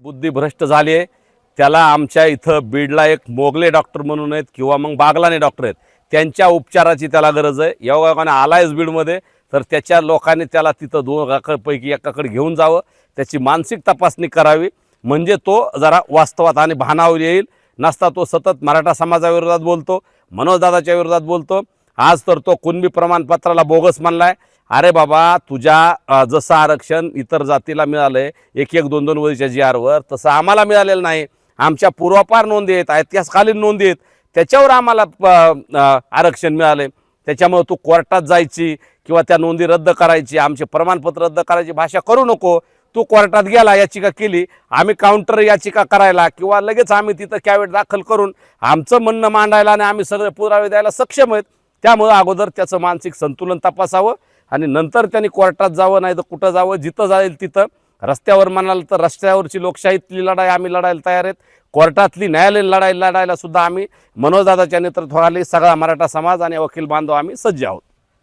बुद्धिभ्रष्ट झाली आहे। त्याला आमच्या इथं बीडला एक मोगले डॉक्टर म्हणून आहेत किंवा मग बागलाने डॉक्टर आहेत, त्यांच्या उपचाराची त्याला गरज आहे। योगायोगाने आलायच बीडमध्ये, तर त्याच्या लोकांनी त्याला तिथं दोघांपैकी एकाकडे घेऊन जावं, त्याची मानसिक तपासणी करावी, म्हणजे तो जरा वास्तवात आणि भानावर येईल। नसता तो सतत मराठा समाजाविरोधात बोलतो, मनोजदादाच्या विरोधात बोलतो। आज तर तो कुणबी प्रमाणपत्राला बोगस म्हणलाय। अरे बाबा, तुझ्या जसं आरक्षण इतर जातीला मिळालंय 1-1, 2-2 वरीच्या GR वर, तसं आम्हाला मिळालेलं नाही। आमच्या पूर्वापार नोंदी आहेत, इतिहासकालीन नोंदी आहेत, त्याच्यावर आम्हाला आरक्षण मिळाले। त्याच्यामुळे तू कोर्टात जायची किंवा त्या नोंदी रद्द करायची, आमचे प्रमाणपत्र रद्द करायची भाषा करू नको। तू कोर्टात गेला, याचिका केली, आम्ही काउंटर याचिका करायला किंवा लगेच आम्ही तिथं कॅवेट दाखल करून आमचं म्हणणं मांडायला आणि आम्ही सगळे पुरावे द्यायला सक्षम आहेत। त्यामुळे अगोदर त्याचं मानसिक संतुलन तपासावं आणि नंतर त्यांनी कोर्टात जावं, नाही तर कुठं जावं, जिथं जाईल तिथं। रस्त्यावर म्हणाल तर रस्त्यावरची लोकशाहीतली लढाई आम्ही लढायला तयार आहेत, कोर्टातली न्यायालयीन लढायला सुद्धा आम्ही मनोजदादाच्या नेतृत्वाखाली सगळा मराठा समाज आणि वकील बांधव आम्ही सज्ज आहोत।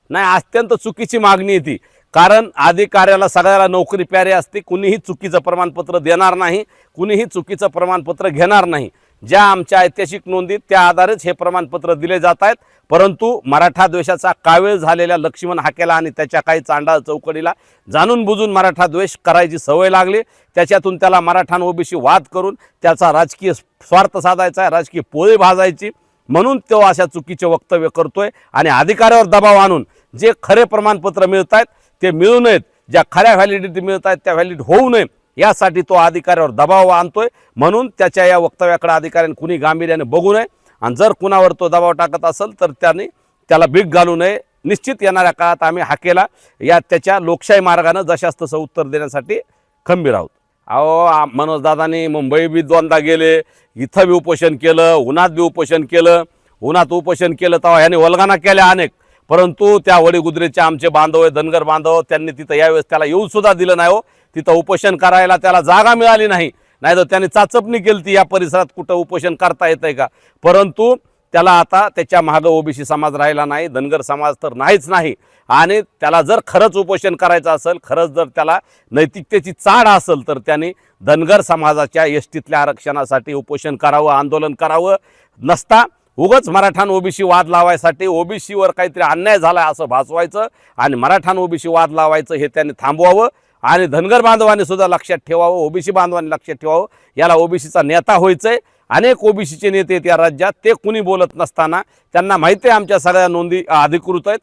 नाही, अत्यंत चुकीची मागणी आहे ती, कारण अधिकाऱ्याला सगळ्याला नोकरी प्यारी असते। कुणीही चुकीचं प्रमाणपत्र देणार नाही, कुणीही चुकीचं प्रमाणपत्र घेणार नाही। ज्या आमच्या ऐतिहासिक नोंदीत त्या आधारेच हे प्रमाणपत्र दिले जात आहेत। परंतु मराठा द्वेषाचा कावीळ झालेल्या लक्ष्मण हाकेला आणि त्याच्या काही चांडाळ चौकडीला जाणून बुजून मराठा द्वेष करायची सवय लागली। त्याच्यातून त्याला मराठा ओबीसी वाद करून त्याचा राजकीय स्वार्थ साधायचा, राजकीय पोळी भाजायची, म्हणून तो अशा चुकीचे वक्तव्य करतोय। आणि अधिकाऱ्यावर दबाव आणून जे खरे प्रमाणपत्र मिळत आहेत ते मिळू नयेत, ज्या खऱ्या व्हॅलिडिटी मिळत आहेत त्या व्हॅलिड होऊ नये, यासाठी तो अधिकाऱ्यावर दबाव आणतोय। म्हणून त्याच्या या वक्तव्याकडे अधिकाऱ्यांनी कुणी गांभीर्याने बघू नये आणि जर कुणावर तो दबाव टाकत असेल तर त्याला भीक घालू नये। निश्चित येणाऱ्या काळात आम्ही हाकेला त्याच्या लोकशाही मार्गाने जशास तसं उत्तर देण्यासाठी खंबीर आहोत। अहो, मनोजदादांनी मुंबई बी 2दा गेले, इथं बी उपोषण केलं, उन्हात बी उपोषण केलं। उन्हात उपोषण केलं तेव्हा ह्याने वल्गना केल्या अनेक, परंतु त्या वडीगुद्रीचे आमचे बांधव आहे, धनगर बांधव, त्यांनी तिथं यावेळेस त्याला येऊ सुद्धा दिलं नाही हो। तिथं उपोषण करायला त्याला जागा मिळाली नाही, नाहीतर त्याने चाचपणी केली ती या परिसरात कुठं उपोषण करता येतंय का। परंतु त्याला आता त्याच्या मागं ओबीसी समाज राहिला नाही, धनगर समाज तर नाहीच नाही। आणि त्याला जर खरंच उपोषण करायचं असेल, खरंच जर त्याला नैतिकतेची चाड असेल, तर त्याने धनगर समाजाच्या एसटीतल्या आरक्षणासाठी उपोषण करावं, आंदोलन करावं। नसता उगच मराठा ओबीसी वाद लावायसाठी ओबीसीवर काहीतरी अन्याय झाला असं भासवायचं आणि मराठा ओबीसी वाद लावायचं हे त्यांनी थांबवावं। आणि धनगर बांधवांनी सुद्धा लक्षात ठेवावं, ओबीसी बांधवांनी लक्षात ठेवावं, याला ओबीसीचा नेता व्हायचंय। अनेक ओबीसीचे नेते आहेत या राज्यात, ते कुणी बोलत नसताना त्यांना माहिती आहे आमच्या सगळ्या नोंदी अधिकृत आहेत,